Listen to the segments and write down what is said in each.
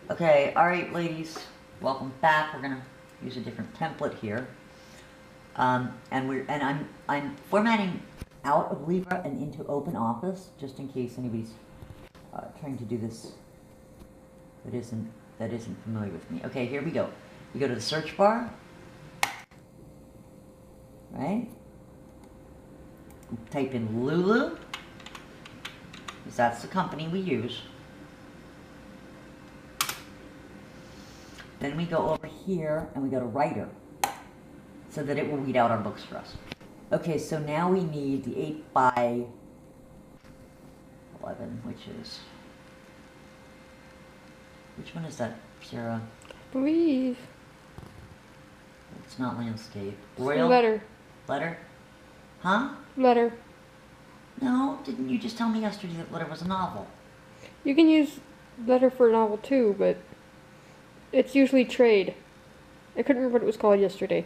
Okay, alright ladies, welcome back. We're gonna use a different template here. I'm formatting out of Libra and into Open Office, just in case anybody's trying to do this that isn't familiar with me. Okay, here we go. You go to the search bar, right? Type in Lulu, because that's the company we use. Then we go over here and we go to Writer, so that it will read out our books for us. Okay, so now we need the 8 by 11, which one is that, Sarah? I believe. It's not landscape. Royal? Letter. Letter? Huh? Letter. No, didn't you just tell me yesterday that letter was a novel? You can use letter for a novel too, but it's usually trade. I couldn't remember what it was called yesterday.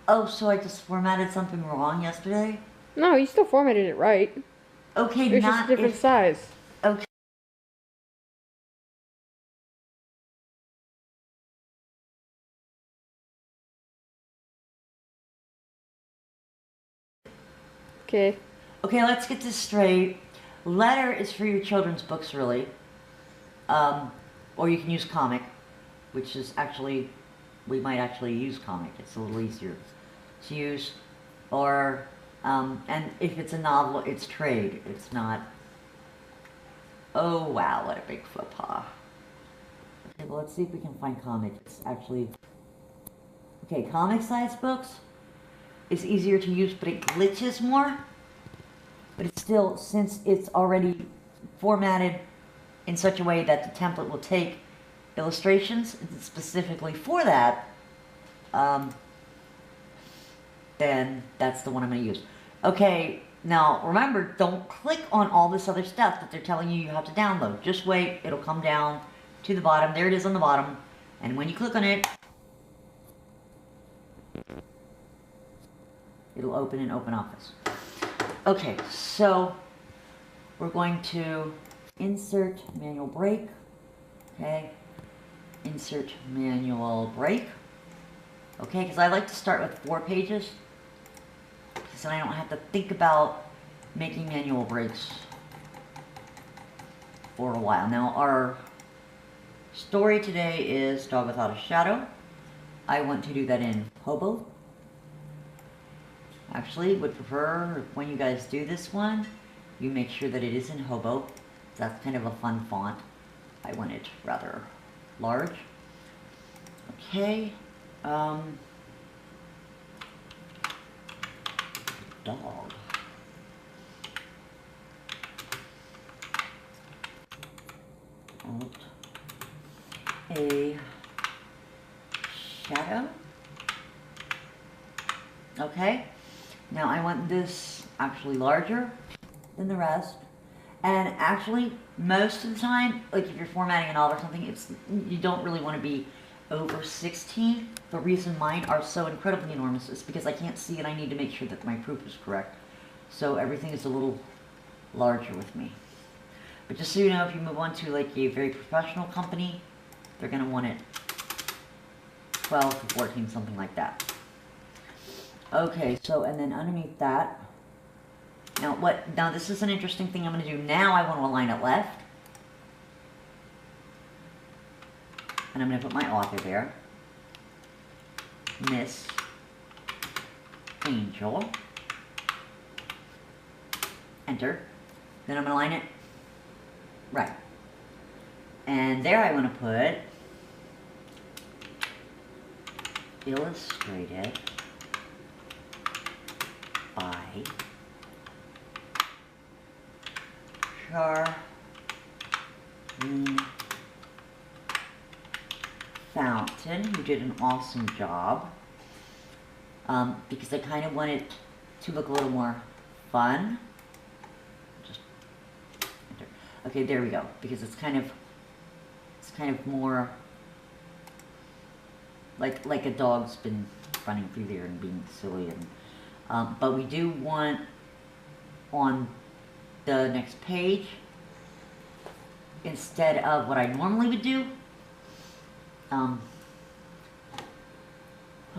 Oh, so I just formatted something wrong yesterday? No, you still formatted it right. Okay, it's just a different size. Okay. Okay. Okay, let's get this straight. Letter is for your children's books, really. Or you can use comic, which is actually, we might actually use comic. It's a little easier to use. Or, and if it's a novel, it's trade. It's not, oh wow, what a big faux pas. Okay, well let's see if we can find comic. It's actually, okay, comic size books is easier to use, but it glitches more. But it's still, since it's already formatted in such a way that the template will take illustrations specifically for that, then that's the one I'm going to use. Okay, now remember, don't click on all this other stuff that they're telling you have to download. Just wait, it'll come down to the bottom. There it is on the bottom. And when you click on it, it'll open in Open Office. Okay, so we're going to insert manual break. Okay, insert manual break. Okay, because I like to start with 4 pages, because then I don't have to think about making manual breaks for a while. Now, our story today is Dog Without a Shadow. I want to do that in Hobo. Actually, would prefer when you guys do this one, you make sure that it is in Hobo. That's kind of a fun font. I want it rather large. Okay. Dog. Out a shadow. Okay. Now I want this actually larger than the rest. And actually, most of the time, like if you're formatting a novel or something, you don't really want to be over 16. The reason mine are so incredibly enormous is because I can't see and I need to make sure that my proof is correct. So everything is a little larger with me. But just so you know, if you move on to like a very professional company, they're going to want it 12 to 14, something like that. Okay, so, and then underneath that, now this is an interesting thing I'm going to do. Now I want to align it left. And I'm going to put my author there. Miss Angel. Enter. Then I'm going to align it right. And there I want to put illustrated by Charlene Fountain, who did an awesome job. Because I kind of want it to look a little more fun. Just enter. Okay, there we go. Because it's kind of more like a dog's been running through there and being silly, and but we do want on the next page, instead of what I normally would do, Um,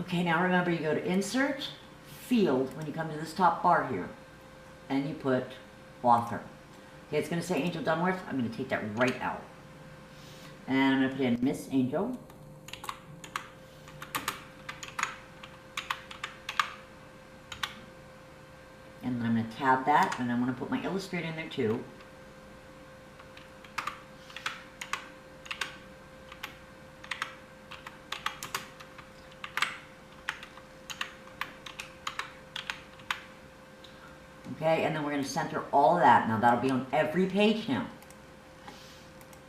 okay, now remember, you go to Insert, Field, when you come to this top bar here, and you put Author. Okay, it's going to say Angel Dunworth. I'm going to take that right out. And I'm going to put in Miss Angel. And then I'm going to tab that, and I'm going to put my illustrator in there too. Okay, and then we're going to center all of that. Now that'll be on every page now.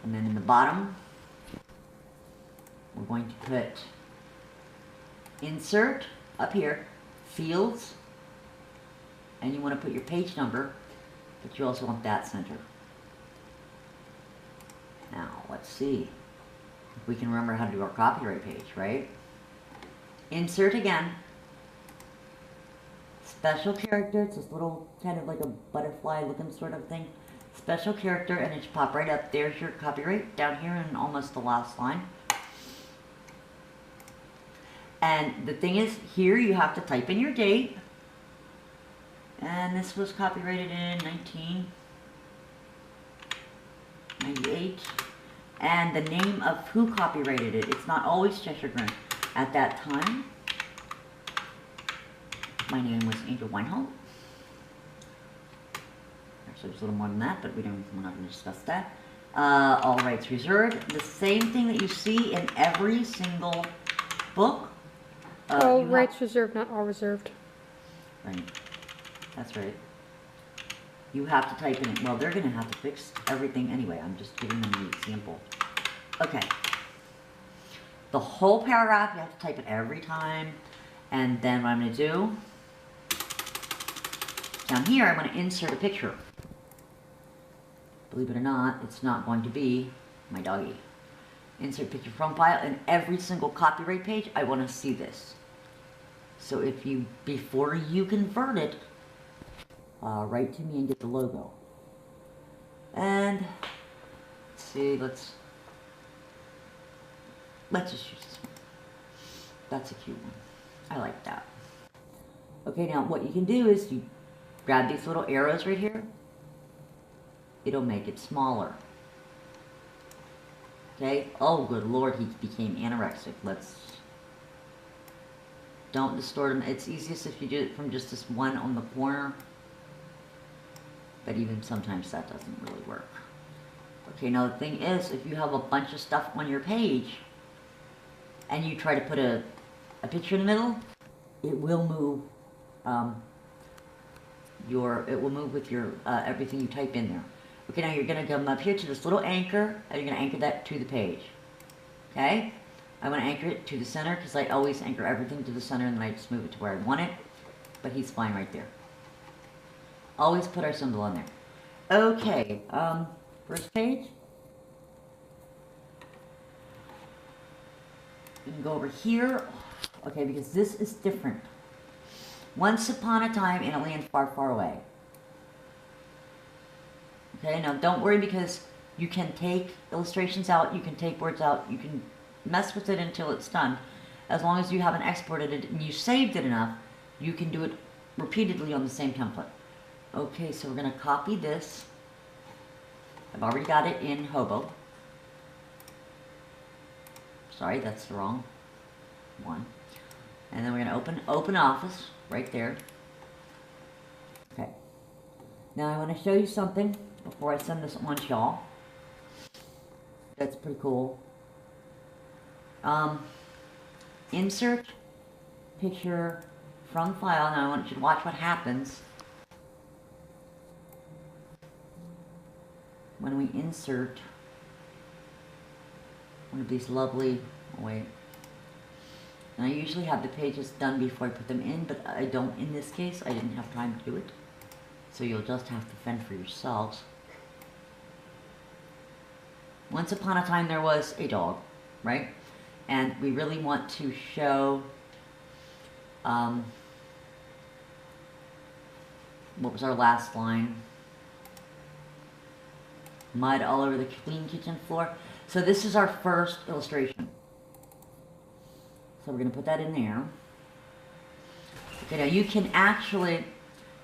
And then in the bottom, we're going to put Insert up here, Fields, and you want to put your page number, but you also want that center. Now, let's see if we can remember how to do our copyright page, right? Insert again. Special character, it's this little kind of like a butterfly looking sort of thing. Special character, and it should pop right up. There's your copyright down here in almost the last line. And the thing is, here you have to type in your date. And this was copyrighted in 1998. And the name of who copyrighted it. It's not always Cheshire Grin. At that time, my name was Angel Weinhold. Actually, it was a little more than that, but we're not going to discuss that. All rights reserved. The same thing that you see in every single book. All rights reserved, not all reserved. Right. That's right. You have to type in it. Well, they're going to have to fix everything anyway. I'm just giving them the example. Okay. The whole paragraph, you have to type it every time. And then what I'm going to do, down here, I'm going to insert a picture. Believe it or not, it's not going to be my doggy. Insert picture from file, and every single copyright page, I want to see this. So if you, before you convert it, write to me and get the logo. And, let's see, let's just use this one. That's a cute one. I like that. Okay, now what you can do is you grab these little arrows right here. It'll make it smaller. Okay? Oh, good Lord, he became anorexic. Don't distort him. It's easiest if you do it from just this one on the corner. But even sometimes that doesn't really work. Okay, now the thing is, if you have a bunch of stuff on your page, and you try to put a picture in the middle, it will move, it will move with your, everything you type in there. Okay, now you're going to come up here to this little anchor, and you're going to anchor that to the page. Okay? I want to anchor it to the center, because I always anchor everything to the center, and then I just move it to where I want it. But he's fine right there. Always put our symbol on there. Okay, first page. You can go over here. Okay, because this is different. Once upon a time in a land far, far away. Okay, now don't worry, because you can take illustrations out, you can take words out, you can mess with it until it's done. As long as you haven't exported it and you saved it enough, you can do it repeatedly on the same template. Okay, so we're going to copy this. I've already got it in Hobo. Sorry, that's the wrong one. And then we're going to open Office right there. Okay. Now I want to show you something before I send this on to y'all. That's pretty cool. Insert picture from file. Now I want you to watch what happens when we insert one of these lovely, oh wait, and I usually have the pages done before I put them in, but I don't in this case. I didn't have time to do it, so you'll just have to fend for yourselves. Once upon a time there was a dog, right? And we really want to show what was our last line? Mud all over the clean kitchen floor. So this is our first illustration. So we're going to put that in there. Okay, now you can actually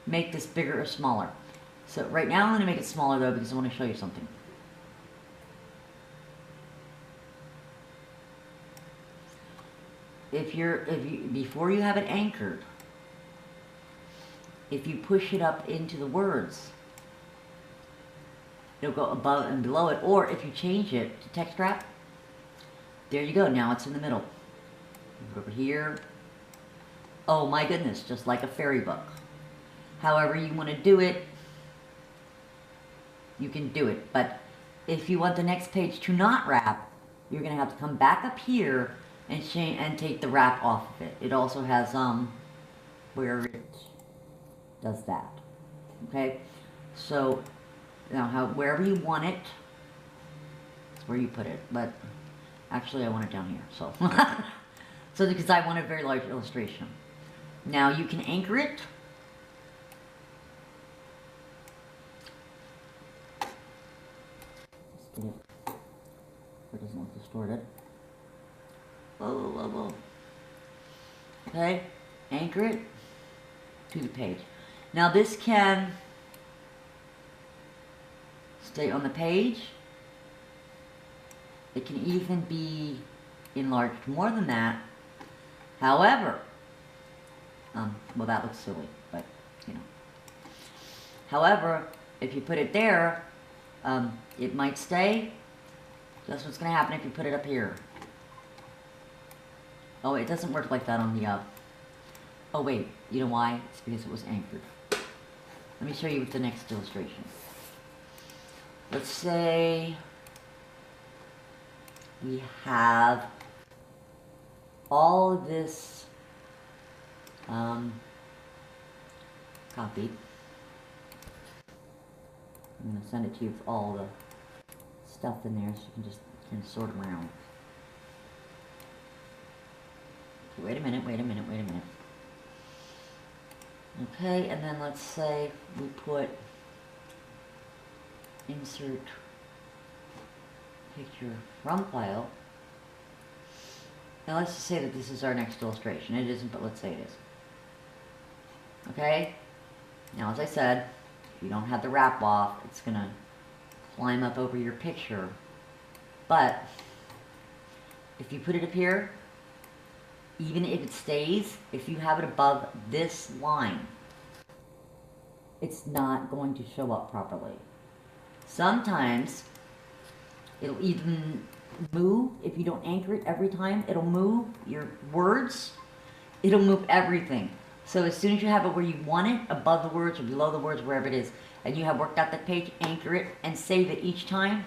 make this bigger or smaller. So right now I'm going to make it smaller though because I want to show you something. Before you have it anchored, if you push it up into the words, it'll go above and below it. Or if you change it to text wrap, there you go. Now it's in the middle. Over here. Oh my goodness, just like a fairy book. However you want to do it, you can do it. But if you want the next page to not wrap, you're going to have to come back up here and take the wrap off of it. It also has where it does that. Okay, so now wherever you want it, it's where you put it. But actually, I want it down here. So, so because I want a very large illustration. Now you can anchor it. Just get it so it doesn't look distorted. Whoa, whoa, whoa, whoa. Okay, anchor it to the page. Now this can stay on the page. It can even be enlarged more than that. However, well, that looks silly, but you know. However, if you put it there, it might stay. That's what's going to happen if you put it up here. Oh, it doesn't work like that on the, oh wait, you know why? It's because it was anchored. Let me show you with the next illustration. Let's say we have all of this copied. I'm going to send it to you with all the stuff in there so you can just kind of sort them around. Okay, wait a minute. Okay, and then let's say we put insert picture from file. Now let's just say that this is our next illustration. It isn't, but let's say it is. Okay? Now as I said, if you don't have the wrap off, it's going to climb up over your picture. But if you put it up here, even if it stays, if you have it above this line, it's not going to show up properly. Sometimes it'll even move. If you don't anchor it every time, it'll move your words. It'll move everything. So as soon as you have it where you want it, above the words or below the words, wherever it is, and you have worked out that page, anchor it and save it each time,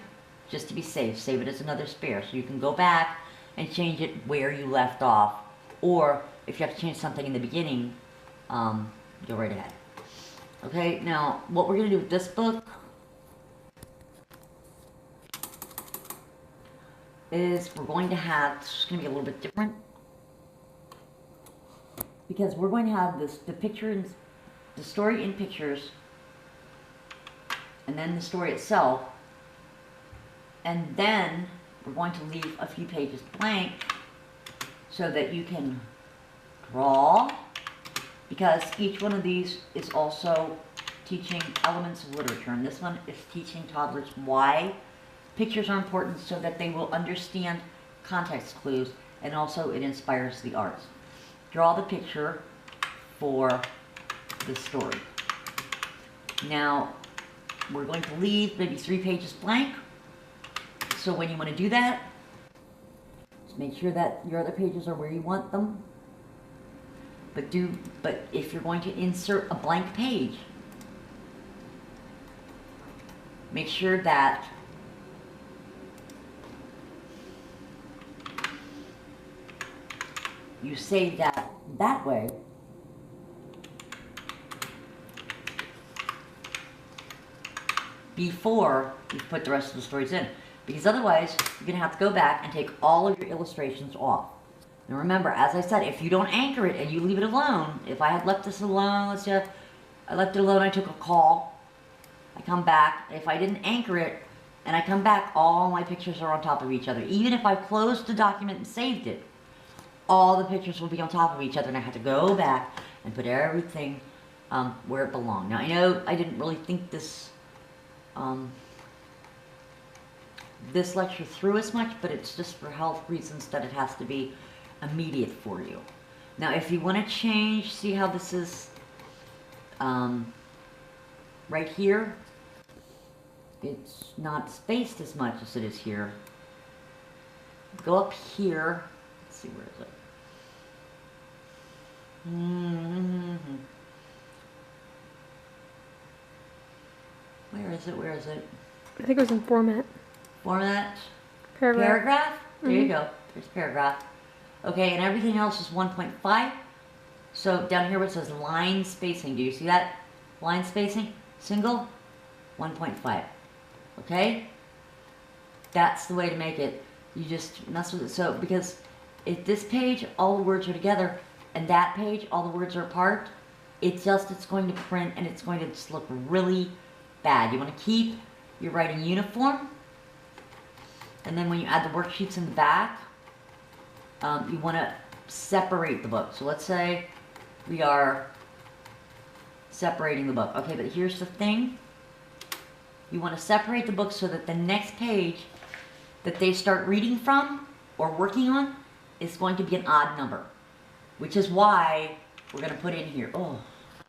just to be safe. Save it as another spare, so you can go back and change it where you left off. Or if you have to change something in the beginning, go right ahead. Okay, now what we're going to do with this book is we're going to have, it's going to be a little bit different, because we're going to have the picture and the story in pictures, and then the story itself, and then we're going to leave a few pages blank so that you can draw, because each one of these is also teaching elements of literature, and this one is teaching toddlers why pictures are important so that they will understand context clues, and also it inspires the arts. Draw the picture for the story. Now, we're going to leave maybe 3 pages blank, so when you want to do that, just make sure that your other pages are where you want them. But if you're going to insert a blank page, make sure that you save that way. Before you put the rest of the stories in. Because otherwise, you're going to have to go back and take all of your illustrations off. And remember, as I said, if you don't anchor it and you leave it alone, if I had left this alone, let's say I left it alone, I took a call, I come back, if I didn't anchor it, and I come back, all my pictures are on top of each other. Even if I closed the document and saved it, all the pictures will be on top of each other, and I have to go back and put everything where it belonged. Now, I know I didn't really think this this lecture through as much, but it's just for health reasons that it has to be immediate for you. Now, if you want to change, see how this is right here? It's not spaced as much as it is here. Go up here. Let's see, where is it? Where is it? Where is it? I think it was in format. Format. Paragraph. Paragraph? There you go. There's paragraph. Okay, and everything else is 1.5. So down here where it says line spacing, do you see that? Line spacing, single, 1.5. Okay? That's the way to make it. You just mess with it. So, because if this page, all the words are together, and that page, all the words are apart, it's going to print and it's going to just look really bad. You want to keep your writing uniform, and then when you add the worksheets in the back, you want to separate the book. So let's say we are separating the book. Okay, but here's the thing. You want to separate the book so that the next page that they start reading from or working on is going to be an odd number, which is why we're going to put in here. Oh,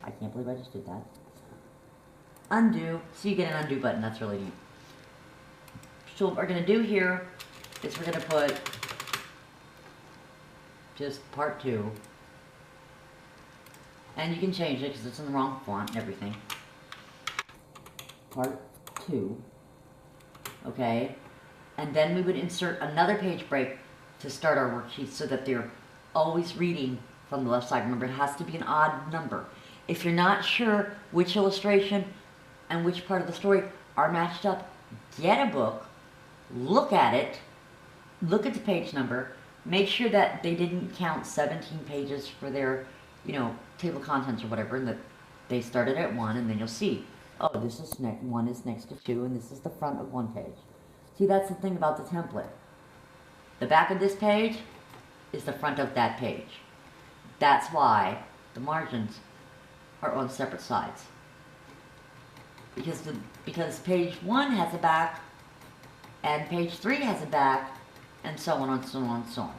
I can't believe I just did that. Undo. So you get an undo button. That's really neat. So what we're going to do here is we're going to put just part 2. And you can change it because it's in the wrong font and everything. Part 2. Okay. And then we would insert another page break to start our worksheets so that they're always reading from the left side. Remember, it has to be an odd number. If you're not sure which illustration and which part of the story are matched up, get a book, look at it, look at the page number, make sure that they didn't count 17 pages for their, table of contents or whatever, and that they started at 1, and then you'll see, oh, this is 1 is next to 2, and this is the front of 1 page. See, that's the thing about the template. The back of this page is the front of that page. That's why the margins are on separate sides. Because page 1 has a back, and page 3 has a back, and so on and so on and so on.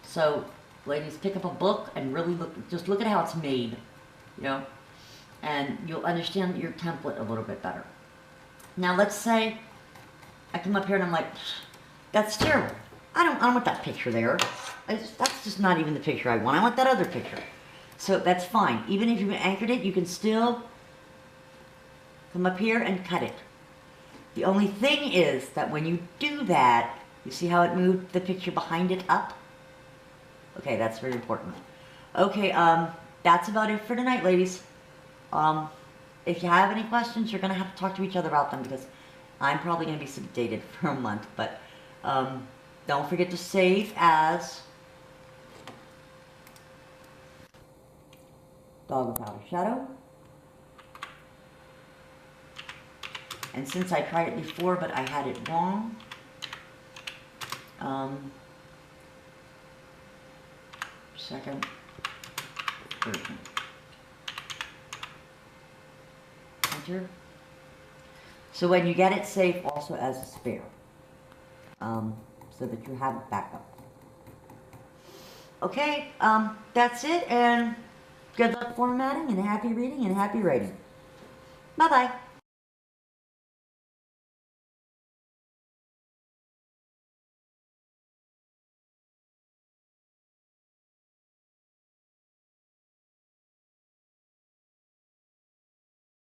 So, ladies, pick up a book and really look at how it's made, and you'll understand your template a little bit better. Now, let's say I come up here and I'm like, that's terrible. I don't want that picture there. That's just not even the picture I want. I want that other picture. So that's fine. Even if you anchored it, you can still come up here and cut it. The only thing is that when you do that, you see how it moved the picture behind it up? Okay, that's very important. Okay, that's about it for tonight, ladies. If you have any questions, you're going to have to talk to each other about them because I'm probably going to be sedated for a month. But don't forget to save as Dog Without a Shadow. And since I tried it before, but I had it wrong, second version. Enter. So when you get it, save also as a spare, so that you have it backup. Okay, that's it, and good luck formatting, and happy reading, and happy writing. Bye-bye.